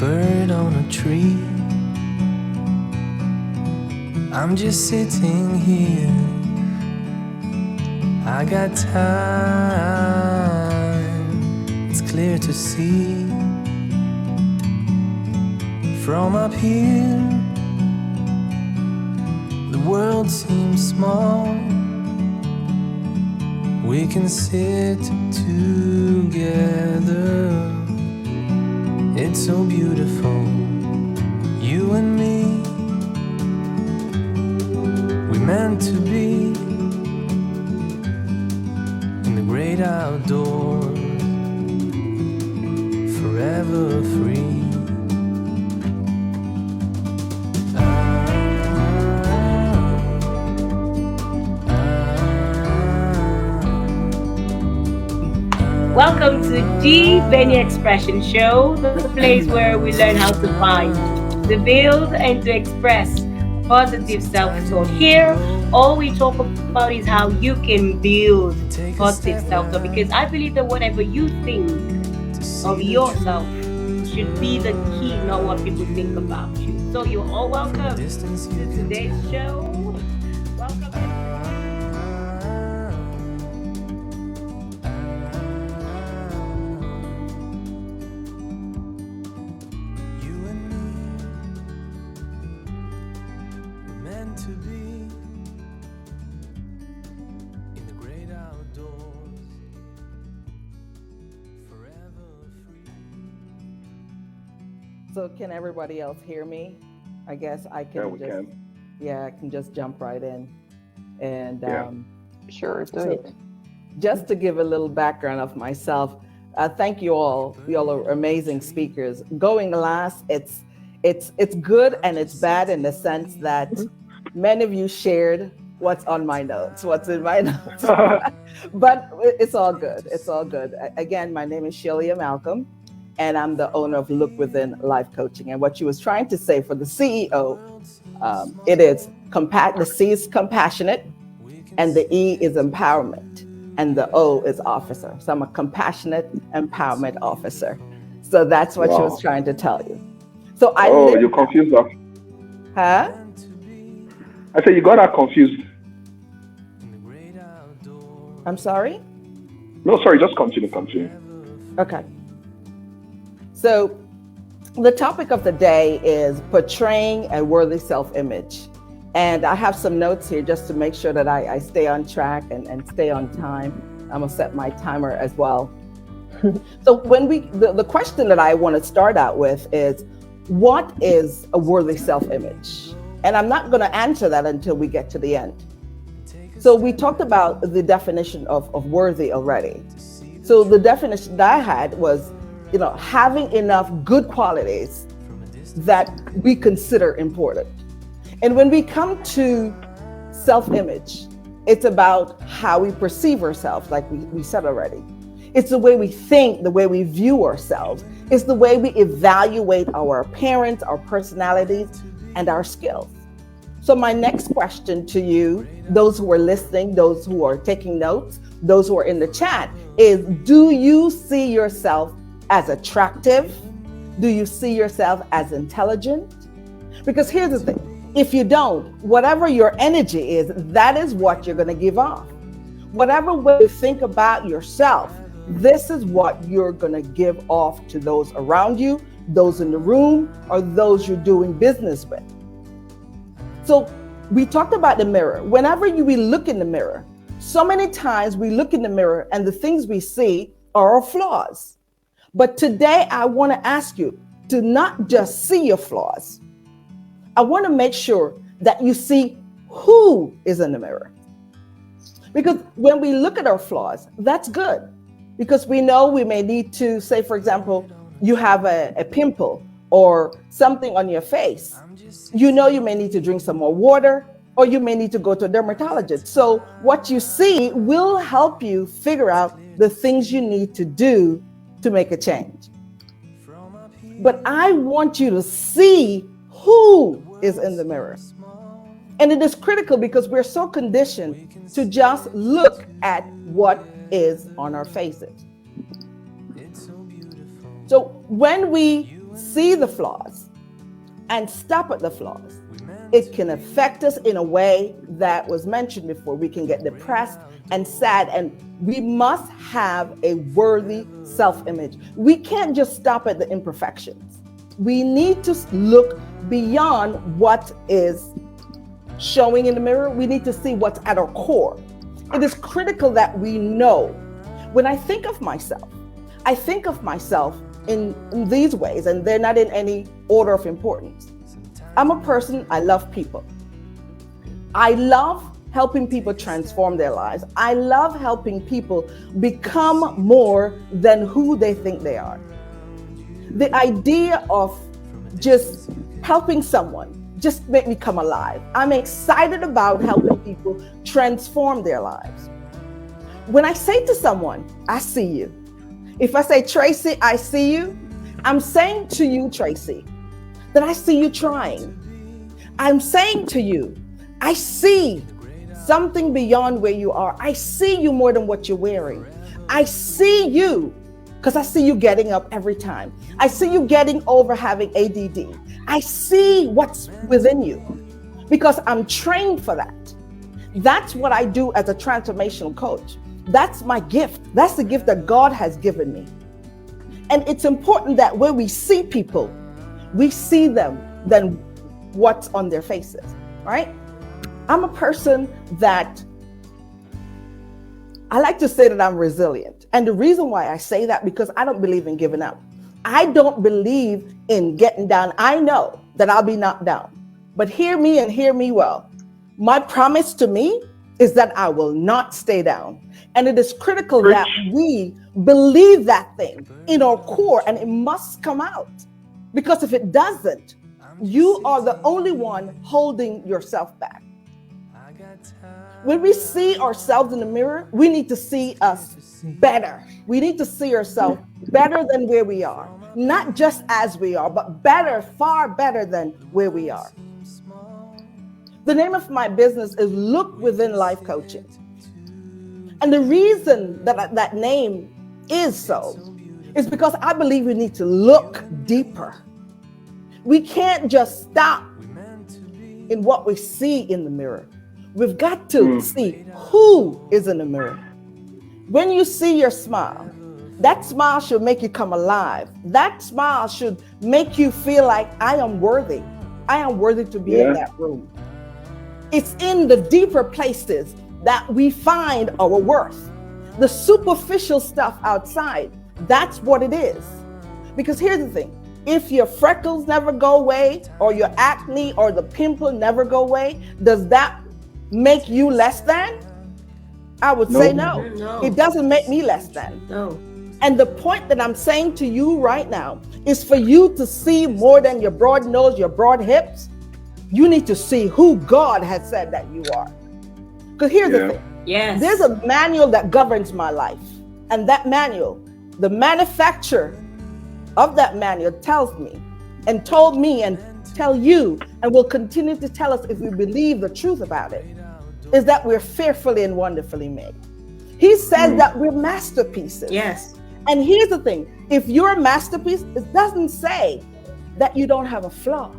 bird on a tree. I'm just sitting here. I got time. It's clear to see. From up here, the world seems small. We can sit together. It's so beautiful, you and me. We meant to be in the great outdoors, forever free. Welcome to the Benny Expression Show, the place where we learn how to find, to build, and to express positive self-talk. Here, all we talk about is how you can build positive self-talk, because I believe that whatever you think of yourself should be the key, not what people think about you. So you're all welcome to today's show. Welcome. To be in the great outdoors, forever free. So can everybody else hear me? I guess I can. Yeah, we can. Yeah, I can just jump right in. And Sure, do it. Just to give a little background of myself, thank you all. You all are amazing speakers. Going last, it's good and it's bad in the sense that many of you shared what's on my notes, what's in my notes. But it's all good. It's all good. Again, my name is Shelia Malcolm, and I'm the owner of Look Within Life Coaching. And what she was trying to say for the CEO, it is the C is compassionate, and the E is empowerment, and the O is officer. So I'm a compassionate empowerment officer. So that's what she was trying to tell you. So you confused us. Huh? I said you got her confused. I'm sorry? No, sorry, just continue. Okay. So the topic of the day is portraying a worthy self-image. And I have some notes here just to make sure that I stay on track and stay on time. I'm gonna set my timer as well. So when the question that I want to start out with is, what is a worthy self-image? And I'm not going to answer that until we get to the end. So we talked about the definition of worthy already. So the definition that I had was, having enough good qualities that we consider important. And when we come to self-image, it's about how we perceive ourselves, like we said already. It's the way we think, the way we view ourselves. It's the way we evaluate our appearance, our personalities, and our skills. So my next question to you, those who are listening, those who are taking notes, those who are in the chat, is, do you see yourself as attractive? Do you see yourself as intelligent? Because here's the thing, if you don't, whatever your energy is, that is what you're going to give off. Whatever way you think about yourself, this is what you're going to give off to those around you, those in the room, or those you're doing business with. So we talked about the mirror. Whenever we look in the mirror, so many times we look in the mirror and the things we see are our flaws. But today I want to ask you to not just see your flaws. I want to make sure that you see who is in the mirror. Because when we look at our flaws, that's good. Because we know we may need to, say, for example, you have a pimple or something on your face. You may need to drink some more water, or you may need to go to a dermatologist. So what you see will help you figure out the things you need to do to make a change. But I want you to see who is in the mirror. And it is critical because we're so conditioned to just look at what is on our faces. So when we see the flaws and stop at the flaws, it can affect us in a way that was mentioned before. We can get depressed and sad, and we must have a worthy self-image. We can't just stop at the imperfections. We need to look beyond what is showing in the mirror. We need to see what's at our core. It is critical that we know. When I think of myself in these ways, and they're not in any order of importance. I'm a person, I love people. I love helping people transform their lives. I love helping people become more than who they think they are. The idea of just helping someone just make me come alive. I'm excited about helping people transform their lives. When I say to someone, I see you. If I say, Tracy, I see you, I'm saying to you, Tracy, that I see you trying. I'm saying to you, I see something beyond where you are. I see you more than what you're wearing. I see you because I see you getting up every time. I see you getting over having ADD. I see what's within you because I'm trained for that. That's what I do as a transformational coach. That's my gift. That's the gift that God has given me. And it's important that when we see people, we see them than what's on their faces, right? I'm a person that I like to say that I'm resilient. And the reason why I say that, because I don't believe in giving up. I don't believe in getting down. I know that I'll be knocked down, but hear me and hear me well. My promise to me is that I will not stay down. And it is critical that we believe that thing in our core, and it must come out. Because if it doesn't, you are the only one holding yourself back. When we see ourselves in the mirror, we need to see us better. We need to see ourselves better than where we are. Not just as we are, but better, far better than where we are. The name of my business is Look Within Life Coaching. And the reason that that name is so is because I believe we need to look deeper. We can't just stop in what we see in the mirror. We've got to see who is in the mirror. When you see your smile, that smile should make you come alive. That smile should make you feel like I am worthy. I am worthy to be in that room. It's in the deeper places that we find our worth. The superficial stuff outside, that's what it is. Because here's the thing. If your freckles never go away, or your acne or the pimple never go away, does that make you less than? I would say no. It doesn't make me less than. No. And the point that I'm saying to you right now is for you to see more than your broad nose, your broad hips. You need to see who God has said that you are. Because here's the thing. Yes. There's a manual that governs my life. And that manual, the manufacturer of that manual tells me and told me and tell you and will continue to tell us if we believe the truth about it, is that we're fearfully and wonderfully made. He says that we're masterpieces. Yes. And here's the thing. If you're a masterpiece, it doesn't say that you don't have a flaw.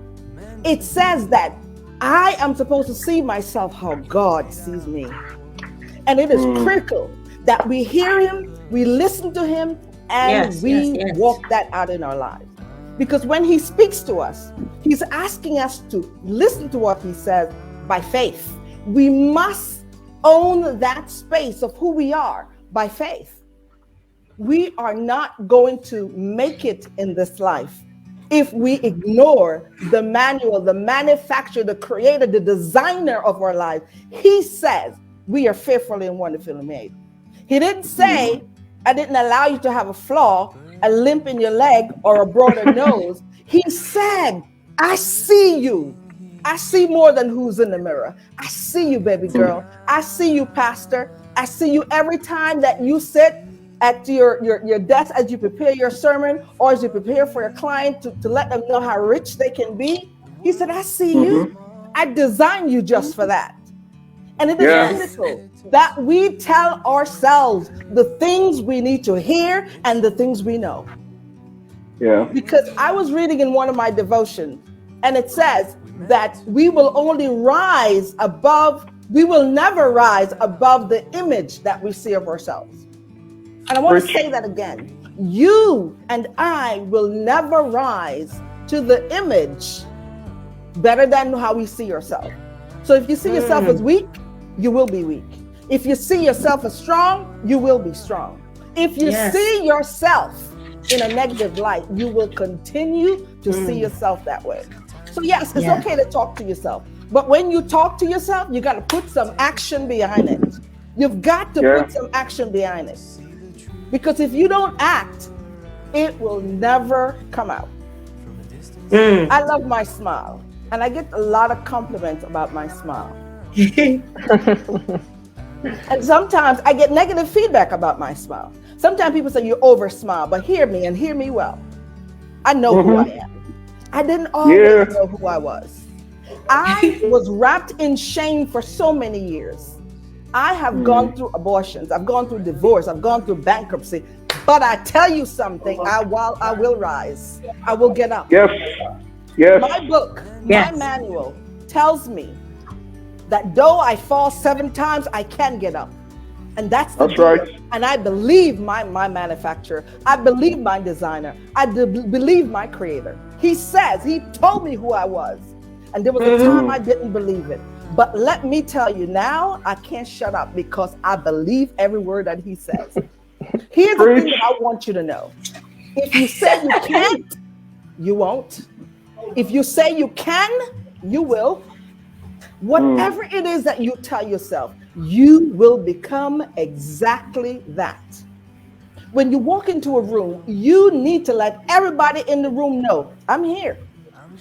It says that I am supposed to see myself how God sees me. And it is critical that we hear him, we listen to him, and we walk that out in our lives. Because when he speaks to us, he's asking us to listen to what he says by faith. We must own that space of who we are by faith. We are not going to make it in this life if we ignore the manual, the manufacturer, the creator, the designer of our lives. He says we are fearfully and wonderfully made. He didn't say, I didn't allow you to have a flaw, a limp in your leg, or a broader nose. He said, I see you. I see more than who's in the mirror. I see you, baby girl. I see you, pastor. I see you every time that you sit at your desk as you prepare your sermon, or as you prepare for your client to let them know how rich they can be. He said, I see you. I designed you just for that. And it is critical that we tell ourselves the things we need to hear and the things we know. Yeah. Because I was reading in one of my devotions, and it says that we will never rise above the image that we see of ourselves. And I want to Preach. say that again. You and I will never rise to the image better than how we see yourself. So if you see yourself as weak, you will be weak. If you see yourself as strong, you will be strong. If you see yourself in a negative light, you will continue to see yourself that way. So yes, it's okay to talk to yourself. But when you talk to yourself, you got to put some action behind it. You've got to put some action behind it. Because if you don't act, it will never come out. I love my smile. And I get a lot of compliments about my smile. And sometimes I get negative feedback about my smile. Sometimes people say you over smile, but hear me and hear me well. I know who I am. I didn't always know who I was. I was wrapped in shame for so many years. I have gone through abortions. I've gone through divorce. I've gone through bankruptcy. But I tell you something, I will rise. I will get up. Yes. Yes. My book, my manual tells me that though I fall 7 times, I can get up. And that's right. And I believe my manufacturer. I believe my designer. I believe my creator. He told me who I was. And there was a time I didn't believe it. But let me tell you now, I can't shut up because I believe every word that he says. Here's the thing that I want you to know. If you say you can't, you won't. If you say you can, you will. Whatever it is that you tell yourself, you will become exactly that. When you walk into a room, you need to let everybody in the room know, I'm here.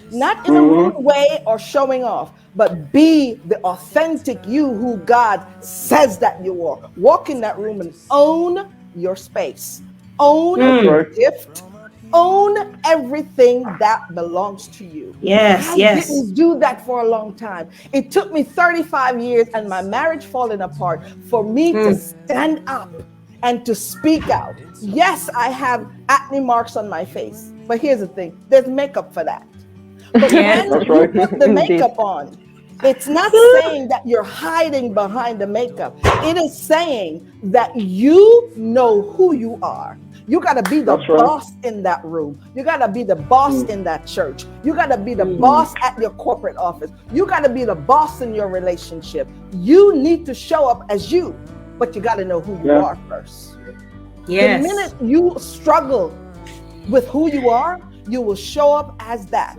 Not in a rude way or showing off, but be the authentic you who God says that you are. Walk in that room and own your space. Own your gift. Own everything that belongs to you. I didn't do that for a long time. It took me 35 years and my marriage falling apart for me to stand up and to speak out. Yes, I have acne marks on my face, but here's the thing, there's makeup for that. But when you put the makeup on, it's not saying that you're hiding behind the makeup. It is saying that you know who you are. You got to be the boss in that room. You got to be the boss in that church. You got to be the boss at your corporate office. You got to be the boss in your relationship. You need to show up as you, but you got to know who you are first. The minute you struggle with who you are, you will show up as that.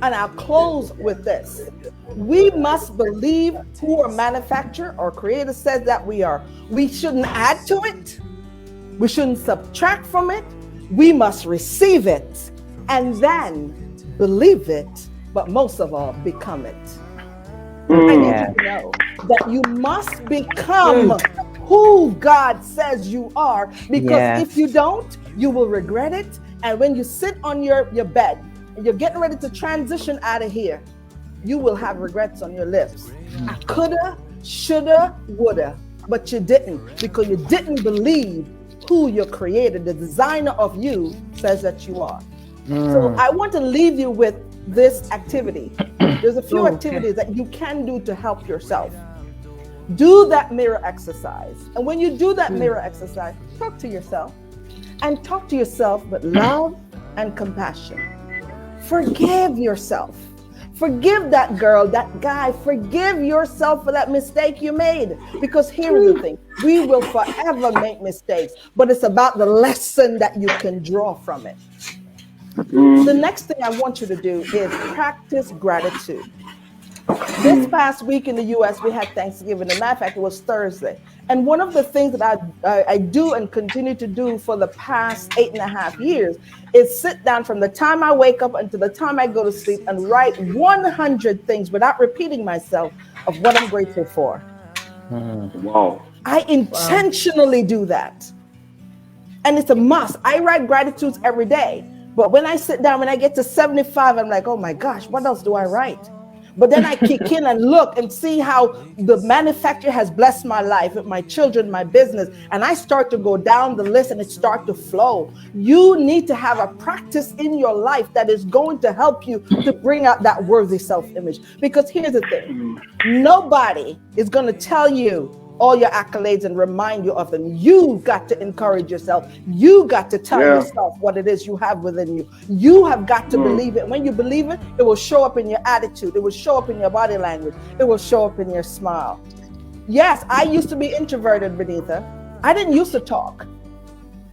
And I'll close with this. We must believe who our manufacturer or creator says that we are. We shouldn't add to it. We shouldn't subtract from it. We must receive it and then believe it, but most of all, become it. I need you to know that you must become who God says you are, because if you don't, you will regret it. And when you sit on your bed and you're getting ready to transition out of here, you will have regrets on your lips. I coulda, shoulda, woulda, but you didn't, because you didn't believe who your creator, the designer of you, says that you are. So I want to leave you with this activity. There's a few activities that you can do to help yourself. Do that mirror exercise. And when you do that mirror exercise, talk to yourself. And talk to yourself with love and compassion. Forgive yourself. Forgive that girl, that guy. Forgive yourself for that mistake you made. Because here is the thing. We will forever make mistakes, but it's about the lesson that you can draw from it. The next thing I want you to do is practice gratitude. This past week in the U.S., we had Thanksgiving. As a matter of fact, it was Thursday. And one of the things that I do and continue to do for the past 8.5 years is sit down from the time I wake up until the time I go to sleep and write 100 things without repeating myself of what I'm grateful for. Wow. I intentionally do that. And it's a must. I write gratitudes every day. But when I sit down, when I get to 75, I'm like, oh my gosh, what else do I write? But then I kick in and look and see how the manufacturer has blessed my life with my children, my business. And I start to go down the list and it starts to flow. You need to have a practice in your life that is going to help you to bring out that worthy self-image. Because here's the thing. Nobody is going to tell you all your accolades and remind you of them. You got to encourage yourself. You got to tell yourself what it is you have within you. You have got to believe it. When you believe it, it will show up in your attitude. It will show up in your body language. It will show up in your smile. Yes, I used to be introverted, Benita. I didn't used to talk.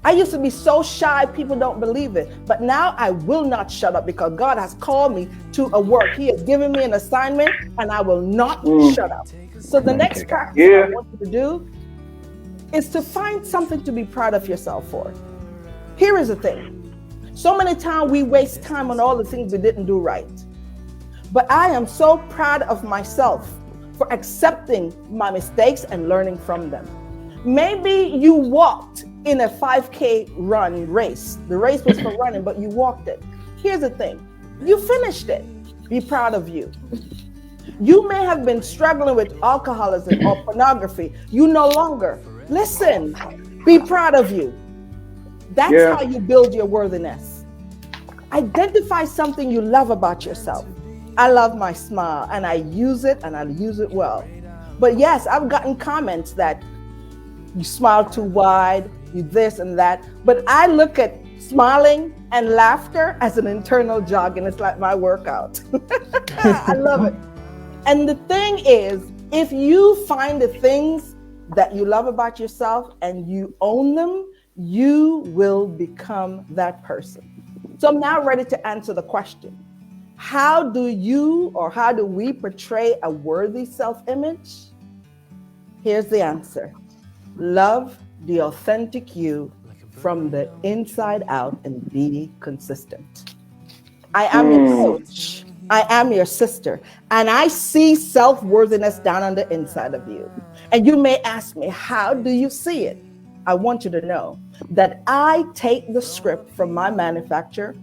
I used to be so shy, people don't believe it. But now I will not shut up because God has called me to a work. He has given me an assignment and I will not shut up. So the next practice I want you to do is to find something to be proud of yourself for. Here is the thing. So many times we waste time on all the things we didn't do right. But I am so proud of myself for accepting my mistakes and learning from them. Maybe you walked in a 5K race. The race was for running, but you walked it. Here's the thing. You finished it. Be proud of you. You may have been struggling with alcoholism or pornography. You no longer. Listen, be proud of you. That's how you build your worthiness. Identify something you love about yourself. I love my smile and I use it and I use it well. But yes, I've gotten comments that you smile too wide, you this and that. But I look at smiling and laughter as an internal jog, and it's like my workout. I love it. And the thing is, if you find the things that you love about yourself and you own them, you will become that person. So I'm now ready to answer the question. How do we portray a worthy self-image? Here's the answer. Love the authentic you from the inside out and be consistent. I am your coach. I am your sister. And I see self-worthiness down on the inside of you. And you may ask me, how do you see it? I want you to know that I take the script from my manufacturer,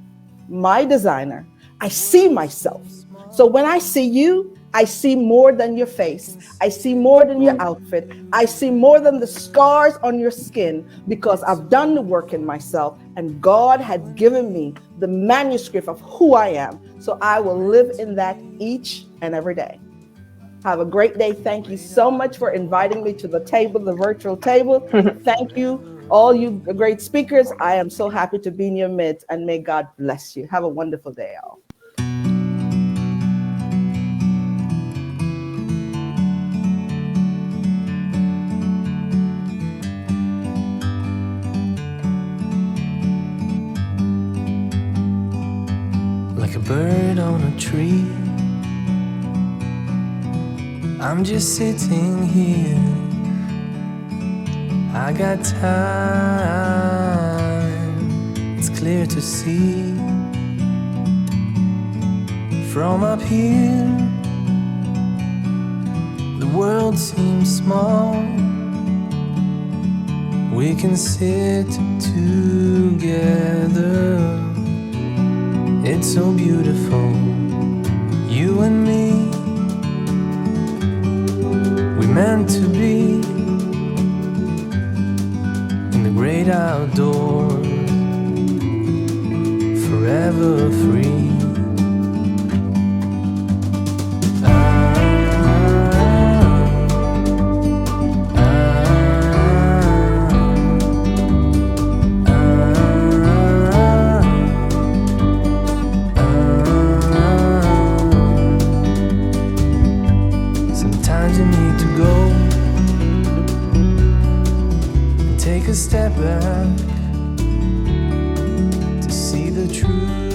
my designer. I see myself. So when I see you, I see more than your face. I see more than your outfit. I see more than the scars on your skin because I've done the work in myself and God had given me the manuscript of who I am. So I will live in that each and every day. Have a great day. Thank you so much for inviting me to the table, the virtual table. Thank you, all you great speakers. I am so happy to be in your midst and may God bless you. Have a wonderful day, all. Like a bird on a tree, I'm just sitting here. I got time, it's clear to see. From up here, the world seems small. We can sit together. It's so beautiful, you and me. We meant to be in the great outdoors, forever free. Take a step back to see the truth.